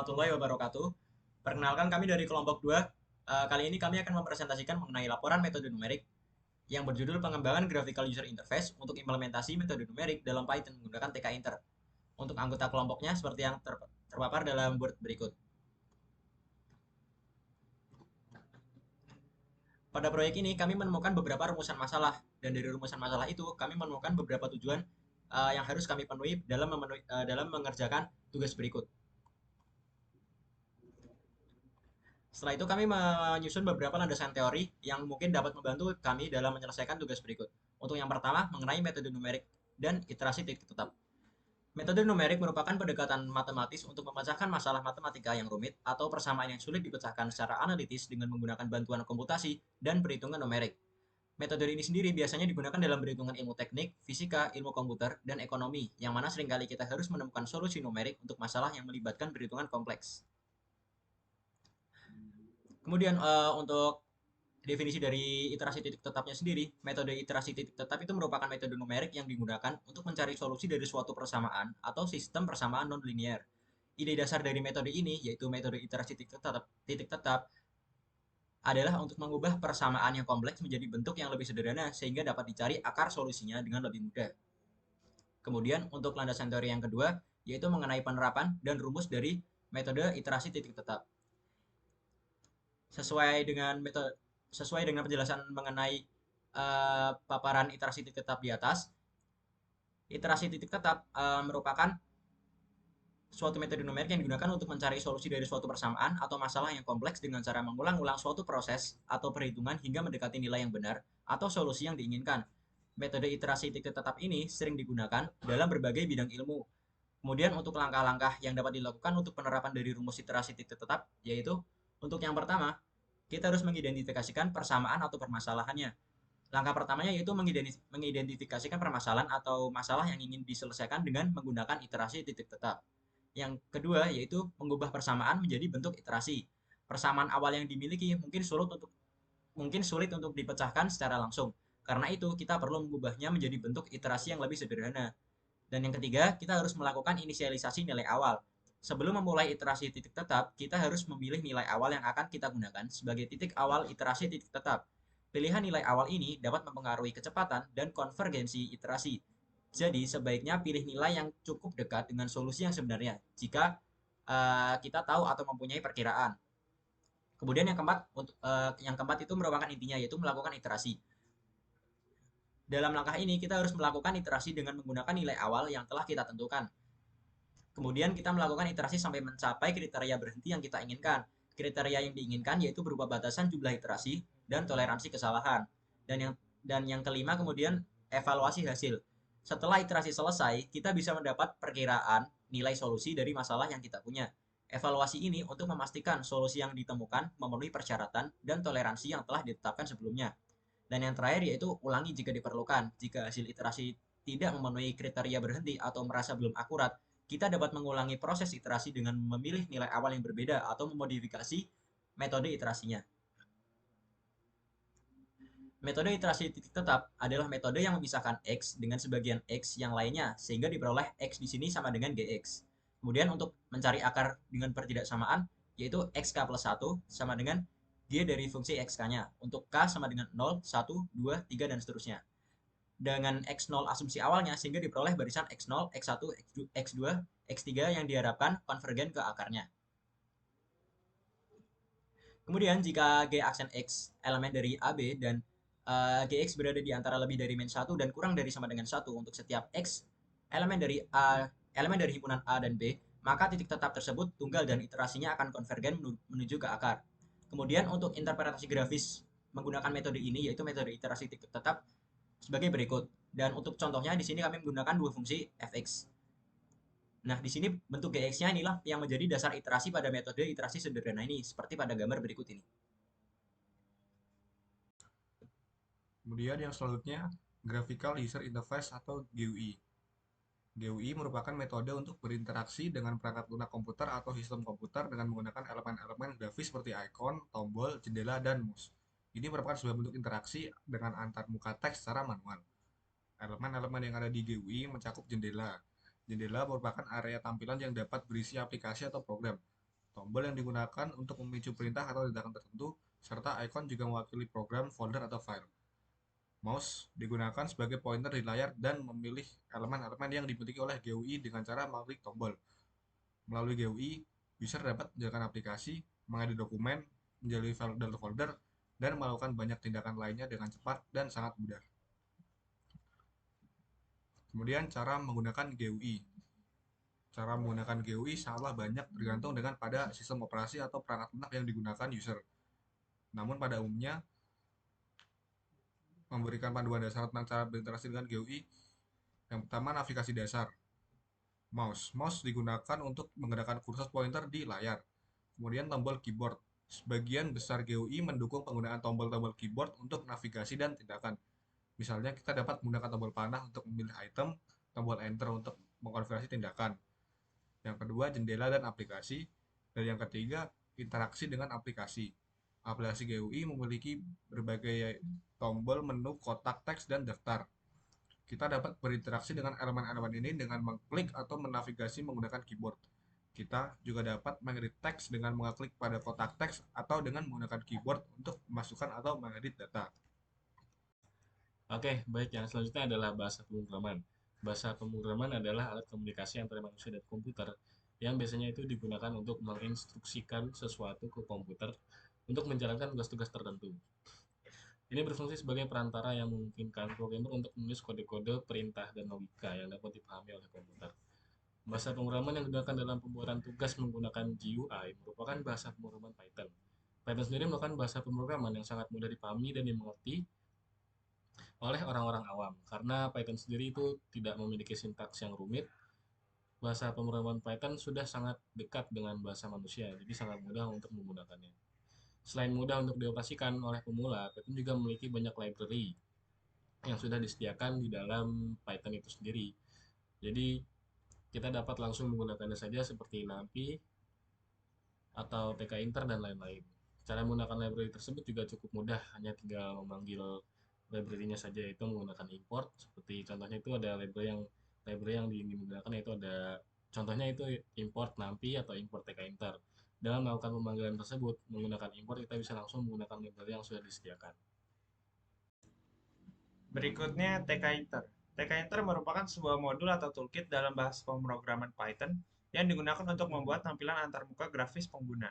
Warahmatullahi wabarakatuh. Perkenalkan kami dari kelompok 2. Kali ini kami akan mempresentasikan mengenai laporan metode numerik yang berjudul pengembangan Graphical User Interface untuk implementasi metode numerik dalam Python menggunakan TK Inter. Untuk anggota kelompoknya seperti yang terpapar dalam Word berikut. Pada proyek ini kami menemukan beberapa rumusan masalah dan dari rumusan masalah itu kami menemukan beberapa tujuan yang harus kami penuhi dalam mengerjakan tugas berikut. Setelah itu kami menyusun beberapa landasan teori yang mungkin dapat membantu kami dalam menyelesaikan tugas berikut. Untuk yang pertama, mengenai metode numerik dan iterasi titik tetap. Metode numerik merupakan pendekatan matematis untuk memecahkan masalah matematika yang rumit atau persamaan yang sulit dipecahkan secara analitis dengan menggunakan bantuan komputasi dan perhitungan numerik. Metode ini sendiri biasanya digunakan dalam perhitungan ilmu teknik, fisika, ilmu komputer, dan ekonomi, yang mana seringkali kita harus menemukan solusi numerik untuk masalah yang melibatkan perhitungan kompleks. Kemudian untuk definisi dari iterasi titik tetapnya sendiri, metode iterasi titik tetap itu merupakan metode numerik yang digunakan untuk mencari solusi dari suatu persamaan atau sistem persamaan non-linear. Ide dasar dari metode ini, yaitu metode iterasi titik tetap adalah untuk mengubah persamaan yang kompleks menjadi bentuk yang lebih sederhana sehingga dapat dicari akar solusinya dengan lebih mudah. Kemudian untuk landasan teori yang kedua, yaitu mengenai penerapan dan rumus dari metode iterasi titik tetap. Sesuai dengan metode sesuai dengan penjelasan mengenai paparan iterasi titik tetap di atas, iterasi titik tetap merupakan suatu metode numerik yang digunakan untuk mencari solusi dari suatu persamaan atau masalah yang kompleks dengan cara mengulang-ulang suatu proses atau perhitungan hingga mendekati nilai yang benar atau solusi yang diinginkan. Metode iterasi titik tetap ini sering digunakan dalam berbagai bidang ilmu. Kemudian untuk langkah-langkah yang dapat dilakukan untuk penerapan dari rumus iterasi titik tetap, yaitu untuk yang pertama, kita harus mengidentifikasikan persamaan atau permasalahannya. Langkah pertamanya yaitu mengidentifikasikan permasalahan atau masalah yang ingin diselesaikan dengan menggunakan iterasi titik tetap. Yang kedua yaitu mengubah persamaan menjadi bentuk iterasi. Persamaan awal yang dimiliki mungkin sulit untuk dipecahkan secara langsung. Karena itu kita perlu mengubahnya menjadi bentuk iterasi yang lebih sederhana. Dan yang ketiga, kita harus melakukan inisialisasi nilai awal. Sebelum memulai iterasi titik tetap, kita harus memilih nilai awal yang akan kita gunakan sebagai titik awal iterasi titik tetap. Pilihan nilai awal ini dapat mempengaruhi kecepatan dan konvergensi iterasi. Jadi, sebaiknya pilih nilai yang cukup dekat dengan solusi yang sebenarnya jika kita tahu atau mempunyai perkiraan. Kemudian yang keempat itu merupakan intinya yaitu melakukan iterasi. Dalam langkah ini kita harus melakukan iterasi dengan menggunakan nilai awal yang telah kita tentukan. Kemudian kita melakukan iterasi sampai mencapai kriteria berhenti yang kita inginkan. Kriteria yang diinginkan yaitu berupa batasan jumlah iterasi dan toleransi kesalahan. Dan yang kelima kemudian evaluasi hasil. Setelah iterasi selesai, kita bisa mendapat perkiraan nilai solusi dari masalah yang kita punya. Evaluasi ini untuk memastikan solusi yang ditemukan memenuhi persyaratan dan toleransi yang telah ditetapkan sebelumnya. Dan yang terakhir yaitu ulangi jika diperlukan. Jika hasil iterasi tidak memenuhi kriteria berhenti atau merasa belum akurat, kita dapat mengulangi proses iterasi dengan memilih nilai awal yang berbeda atau memodifikasi metode iterasinya. Metode iterasi titik tetap adalah metode yang memisahkan X dengan sebagian X yang lainnya, sehingga diperoleh X di sini sama dengan GX. Kemudian untuk mencari akar dengan pertidaksamaan, yaitu XK plus 1 sama dengan G dari fungsi XK-nya. Untuk K sama dengan 0, 1, 2, 3, dan seterusnya. Dengan X0 asumsi awalnya, sehingga diperoleh barisan X0, X1, X2, X3 yang diharapkan konvergen ke akarnya. Kemudian jika G aksen X elemen dari AB dan Gx berada di antara lebih dari min 1 dan kurang dari sama dengan 1 untuk setiap X elemen dari himpunan A dan B, maka titik tetap tersebut tunggal dan iterasinya akan konvergen menuju ke akar. Kemudian untuk interpretasi grafis menggunakan metode ini yaitu metode iterasi titik tetap sebagai berikut. Dan untuk contohnya di sini kami menggunakan dua fungsi fx. Nah, di sini bentuk gx-nya inilah yang menjadi dasar iterasi pada metode iterasi sederhana ini, seperti pada gambar berikut ini. Kemudian yang selanjutnya, Graphical User Interface atau GUI. GUI merupakan metode untuk berinteraksi dengan perangkat lunak komputer atau sistem komputer dengan menggunakan elemen-elemen grafis seperti icon, tombol, jendela, dan mouse. Ini merupakan sebuah bentuk interaksi dengan antar muka teks secara manual. Elemen-elemen yang ada di GUI mencakup jendela. Jendela merupakan area tampilan yang dapat berisi aplikasi atau program. Tombol yang digunakan untuk memicu perintah atau tindakan tertentu, serta icon juga mewakili program, folder, atau file. Mouse digunakan sebagai pointer di layar dan memilih elemen-elemen yang dimiliki oleh GUI dengan cara mengklik tombol. Melalui GUI, user dapat menjalankan aplikasi, mengedit dokumen, menjalani file dan folder, dan melakukan banyak tindakan lainnya dengan cepat dan sangat mudah. Kemudian cara menggunakan GUI. Cara menggunakan GUI sangatlah banyak bergantung dengan pada sistem operasi atau perangkat lunak yang digunakan user. Namun pada umumnya, memberikan panduan dasar tentang cara berinteraksi dengan GUI. Yang pertama, navigasi dasar. Mouse. Mouse digunakan untuk menggerakkan kursor pointer di layar. Kemudian tombol keyboard. Sebagian besar GUI mendukung penggunaan tombol-tombol keyboard untuk navigasi dan tindakan. Misalnya kita dapat menggunakan tombol panah untuk memilih item, tombol enter untuk mengkonversi tindakan. Yang kedua, jendela dan aplikasi. Dan yang ketiga, interaksi dengan aplikasi. Aplikasi GUI memiliki berbagai tombol, menu, kotak teks, dan daftar. Kita dapat berinteraksi dengan elemen-elemen ini dengan mengklik atau menavigasi menggunakan keyboard. Kita juga dapat mengedit teks dengan mengklik pada kotak teks atau dengan menggunakan keyboard untuk memasukkan atau mengedit data. Oke, baik. Yang selanjutnya adalah bahasa pemrograman. Bahasa pemrograman adalah alat komunikasi antara manusia dan komputer yang biasanya itu digunakan untuk menginstruksikan sesuatu ke komputer untuk menjalankan tugas-tugas tertentu. Ini berfungsi sebagai perantara yang memungkinkan programmer untuk menulis kode-kode, perintah, dan logika yang dapat dipahami oleh komputer. Bahasa pemrograman yang digunakan dalam pembuatan tugas menggunakan GUI merupakan bahasa pemrograman Python. Python sendiri merupakan bahasa pemrograman yang sangat mudah dipahami dan dimengerti oleh orang-orang awam. Karena Python sendiri itu tidak memiliki sintaks yang rumit, bahasa pemrograman Python sudah sangat dekat dengan bahasa manusia, jadi sangat mudah untuk menggunakannya. Selain mudah untuk dioperasikan oleh pemula, Python juga memiliki banyak library yang sudah disediakan di dalam Python itu sendiri. Jadi, kita dapat langsung menggunakannya saja seperti NumPy atau tkinter dan lain-lain. Cara menggunakan library tersebut juga cukup mudah, hanya tinggal memanggil library-nya saja, yaitu menggunakan import. Seperti contohnya itu ada library yang digunakan, yaitu ada contohnya itu import NumPy atau import tkinter. Dalam melakukan pemanggilan tersebut menggunakan import, kita bisa langsung menggunakan library yang sudah disediakan. Berikutnya tkinter. Tkinter merupakan sebuah modul atau toolkit dalam bahasa pemrograman Python yang digunakan untuk membuat tampilan antarmuka grafis pengguna.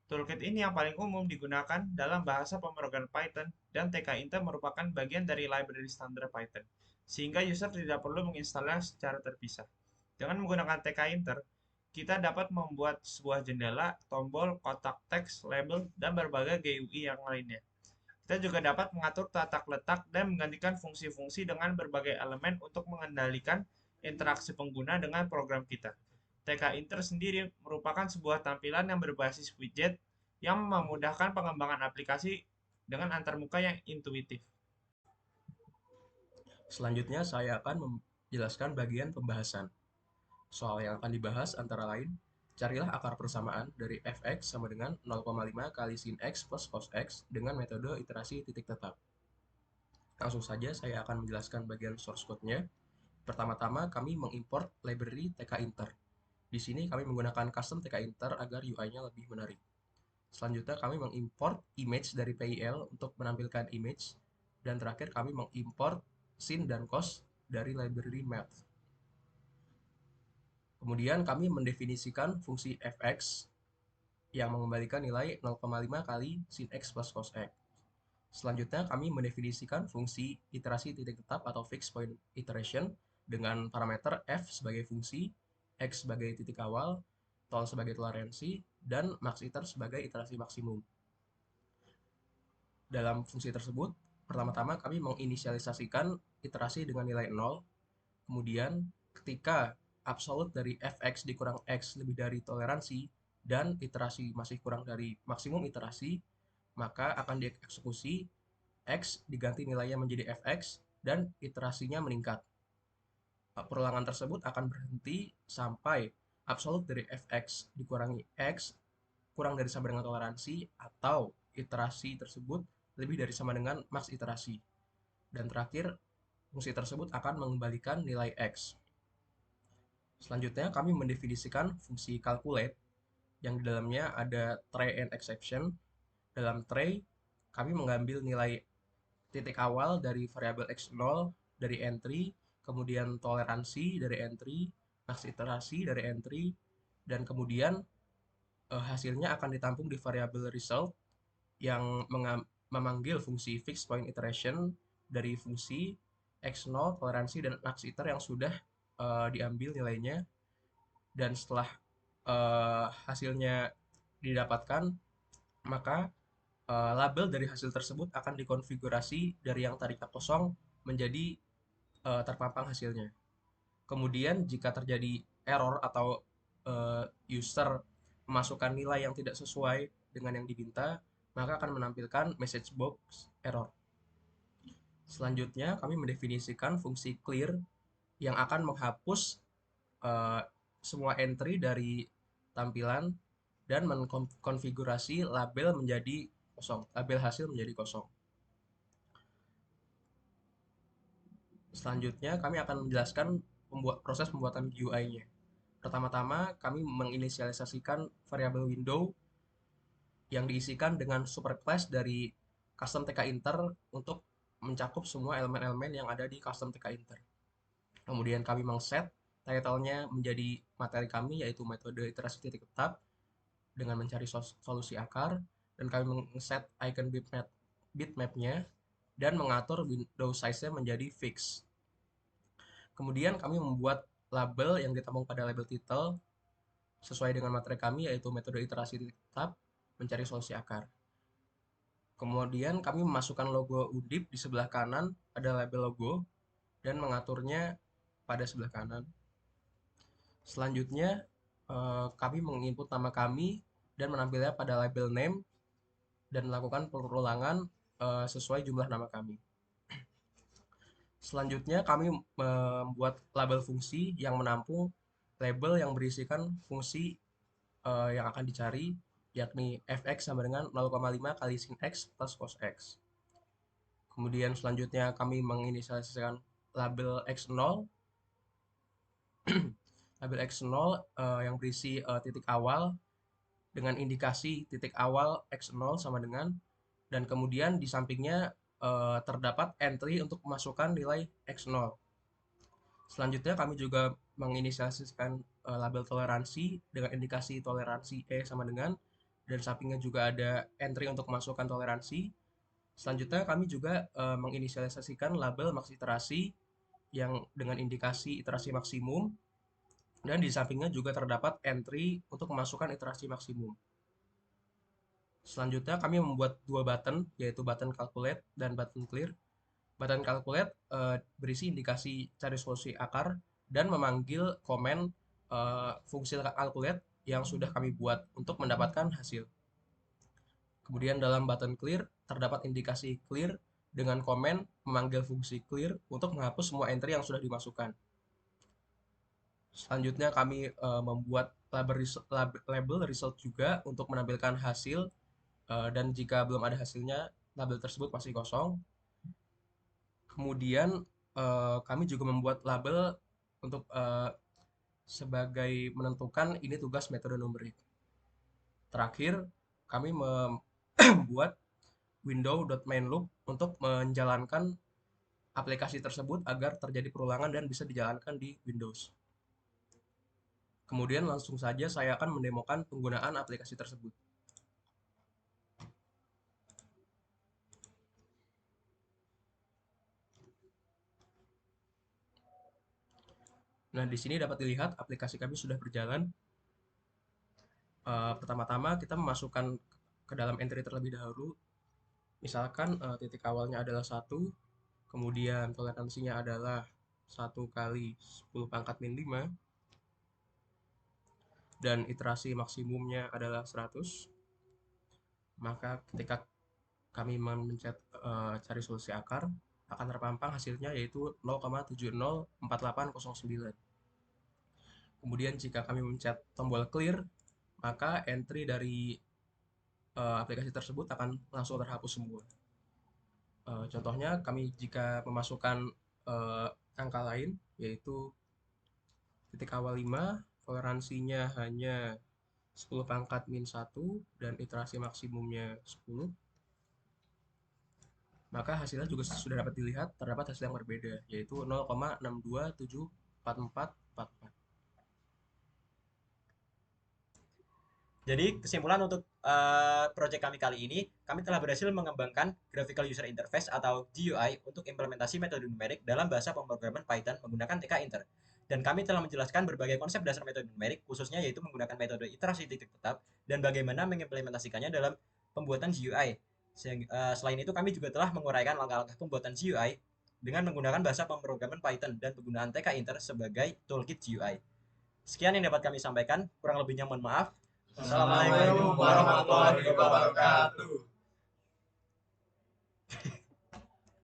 Toolkit ini yang paling umum digunakan dalam bahasa pemrograman Python dan tkinter merupakan bagian dari library standar Python, sehingga user tidak perlu menginstalnya secara terpisah. Dengan menggunakan tkinter, kita dapat membuat sebuah jendela, tombol, kotak teks, label, dan berbagai GUI yang lainnya. Kita juga dapat mengatur tata letak dan menggantikan fungsi-fungsi dengan berbagai elemen untuk mengendalikan interaksi pengguna dengan program kita. tkinter sendiri merupakan sebuah tampilan yang berbasis widget yang memudahkan pengembangan aplikasi dengan antarmuka yang intuitif. Selanjutnya saya akan menjelaskan bagian pembahasan. Soal yang akan dibahas antara lain, carilah akar persamaan dari fx sama dengan 0,5 kali sin x plus cos x dengan metode iterasi titik tetap. Langsung saja saya akan menjelaskan bagian source code-nya. Pertama-tama kami mengimport library tkinter. Di sini kami menggunakan custom tkinter agar UI-nya lebih menarik. Selanjutnya kami mengimport image dari PIL untuk menampilkan image. Dan terakhir kami mengimport sin dan cos dari library math. Kemudian kami mendefinisikan fungsi fx yang mengembalikan nilai 0,5 kali sin x plus cos x. Selanjutnya kami mendefinisikan fungsi iterasi titik tetap atau fixed point iteration dengan parameter f sebagai fungsi, x sebagai titik awal, tol sebagai toleransi, dan maxiter sebagai iterasi maksimum. Dalam fungsi tersebut, pertama-tama kami menginisialisasikan iterasi dengan nilai 0, kemudian ketika absolut dari fx dikurang x lebih dari toleransi dan iterasi masih kurang dari maksimum iterasi, maka akan dieksekusi x diganti nilainya menjadi fx dan iterasinya meningkat. Perulangan tersebut akan berhenti sampai absolut dari fx dikurangi x kurang dari sama dengan toleransi atau iterasi tersebut lebih dari sama dengan max iterasi. Dan terakhir, fungsi tersebut akan mengembalikan nilai x. Selanjutnya, kami mendefinisikan fungsi calculate yang di dalamnya ada tray and exception. Dalam tray, kami mengambil nilai titik awal dari variabel x0 dari entry, kemudian toleransi dari entry, max iterasi dari entry, dan kemudian hasilnya akan ditampung di variabel result yang memanggil fungsi fixed point iteration dari fungsi x0, toleransi, dan max iter yang sudah diambil nilainya. Dan setelah hasilnya didapatkan, maka label dari hasil tersebut akan dikonfigurasi dari yang tadinya kosong menjadi terpampang hasilnya. Kemudian jika terjadi error atau user memasukkan nilai yang tidak sesuai dengan yang diminta, maka akan menampilkan message box error. Selanjutnya, kami mendefinisikan fungsi clear yang akan menghapus semua entry dari tampilan dan mengkonfigurasi label menjadi kosong, label hasil menjadi kosong. Selanjutnya, kami akan menjelaskan proses pembuatan GUI-nya. Pertama-tama, kami menginisialisasikan variabel window yang diisikan dengan superclass dari custom TK Inter untuk mencakup semua elemen-elemen yang ada di custom TK Inter. Kemudian kami mengset title-nya menjadi materi kami, yaitu metode iterasi titik tetap dengan mencari solusi akar, dan kami mengset icon bitmap-nya dan mengatur window size-nya menjadi fix. Kemudian kami membuat label yang ditampung pada label title sesuai dengan materi kami, yaitu metode iterasi titik tetap mencari solusi akar. Kemudian kami memasukkan logo Undip di sebelah kanan pada label logo dan mengaturnya pada sebelah kanan. Selanjutnya kami menginput nama kami dan menampilnya pada label name dan melakukan pengulangan sesuai jumlah nama kami. Selanjutnya kami membuat label fungsi yang menampung label yang berisikan fungsi yang akan dicari, yakni fx sama dengan 0,5 kali sin x plus cos x. Kemudian selanjutnya kami menginisialisasikan label x0 label x0 yang berisi titik awal dengan indikasi titik awal x0 sama dengan, dan kemudian di sampingnya terdapat entry untuk memasukkan nilai x0. Selanjutnya kami juga menginisialisasikan label toleransi dengan indikasi toleransi E sama dengan, dan sampingnya juga ada entry untuk memasukkan toleransi. Selanjutnya kami juga menginisialisasikan label max iterasi yang dengan indikasi iterasi maksimum, dan di sampingnya juga terdapat entry untuk memasukkan iterasi maksimum. Selanjutnya kami membuat dua button, yaitu button calculate dan button clear. Button calculate berisi indikasi cari solusi akar dan memanggil komen fungsi calculate yang sudah kami buat untuk mendapatkan hasil. Kemudian dalam button clear terdapat indikasi clear dengan komen memanggil fungsi clear untuk menghapus semua entry yang sudah dimasukkan. Selanjutnya kami membuat label result juga untuk menampilkan hasil, dan jika belum ada hasilnya, label tersebut masih kosong. Kemudian kami juga membuat label untuk sebagai menentukan ini tugas metode numerik. Terakhir, kami membuat window.mainLoop untuk menjalankan aplikasi tersebut agar terjadi perulangan dan bisa dijalankan di Windows. Kemudian langsung saja saya akan mendemokan penggunaan aplikasi tersebut. Nah, di sini dapat dilihat aplikasi kami sudah berjalan. Pertama-tama kita memasukkan ke dalam entry terlebih dahulu. Misalkan titik awalnya adalah 1, kemudian toleransinya adalah 1 kali 10 pangkat min 5, dan iterasi maksimumnya adalah 100. Maka ketika kami mencet cari solusi akar, akan terpampang hasilnya yaitu 0,704809. Kemudian jika kami mencet tombol clear, maka entry dari aplikasi tersebut akan langsung terhapus semua. Contohnya kami jika memasukkan angka lain, yaitu titik awal 5, toleransinya hanya 10 pangkat min 1 dan iterasi maksimumnya 10, maka hasilnya juga sudah dapat dilihat terdapat hasil yang berbeda, yaitu 0,62744444. Jadi kesimpulan untuk proyek kami kali ini, kami telah berhasil mengembangkan Graphical User Interface atau GUI untuk implementasi metode numerik dalam bahasa pemrograman Python menggunakan TK-Inter. Dan kami telah menjelaskan berbagai konsep dasar metode numerik, khususnya yaitu menggunakan metode iterasi titik tetap dan bagaimana mengimplementasikannya dalam pembuatan GUI. Selain itu, kami juga telah menguraikan langkah-langkah pembuatan GUI dengan menggunakan bahasa pemrograman Python dan penggunaan TK-Inter sebagai toolkit GUI. Sekian yang dapat kami sampaikan, kurang lebihnya mohon maaf. Assalamualaikum warahmatullahi wabarakatuh.